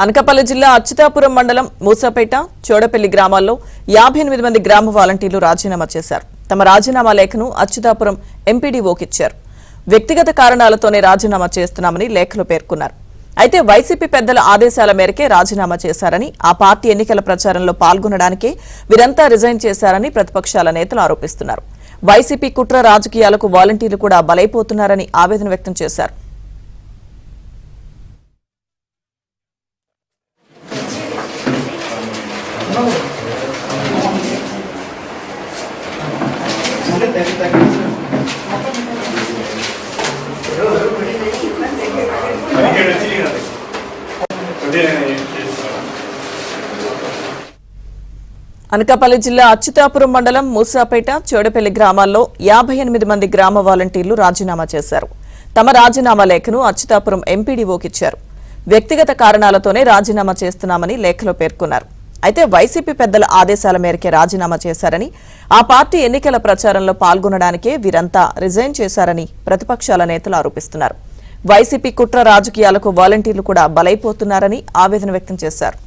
అనకాపల్లి జిల్లా అచ్యుతాపురం మండలం మూసాపేట చోడపల్లి గ్రామాల్లో 58 మంది గ్రామ వాలంటీర్లు రాజీనామా చేశారు. తమ రాజీనామా లేఖను అచ్యుతాపురం ఎంపీడీఓకి ఇచ్చారు. వ్యక్తిగత కారణాలతోనే రాజీనామా చేస్తున్నామని లేఖలో పేర్కొన్నారు. అయితే వైసీపీ పెద్దల ఆదేశాల మేరకే రాజీనామా చేశారని, ఆ పార్టీ ఎన్నికల ప్రచారంలో పాల్గొనడానికే వీరంతా రిజైన్ చేశారని ప్రతిపక్షాల నేతలు ఆరోపిస్తున్నారు. వైసీపీ కుట్ర రాజకీయాలకు వాలంటీర్లు కూడా బలైపోతున్నారని ఆవేదన వ్యక్తం చేశారు. అనకాపల్లి జిల్లా అచ్యుతాపురం మండలం మూసాపేట చోడపల్లి గ్రామాల్లో 58 మంది గ్రామ వాలంటీర్లు రాజీనామా చేశారు. తమ రాజీనామా లేఖను అచ్యుతాపురం ఎంపీడీఓకి ఇచ్చారు. వ్యక్తిగత కారణాలతోనే రాజీనామా చేస్తున్నామని లేఖలో పేర్కొన్నారు. అయితే వైసీపీ పెద్దల ఆదేశాల మేరకే రాజీనామా చేశారని, ఆ పార్టీ ఎన్నికల ప్రచారంలో పాల్గొనడానికే వీరంతా రిజైన్ చేశారని ప్రతిపక్షాల నేతలు ఆరోపిస్తున్నారు. వైసీపీ కుట్ర రాజకీయాలకు వాలంటీర్లు కూడా బలైపోతున్నారని ఆవేదన వ్యక్తం చేశారు.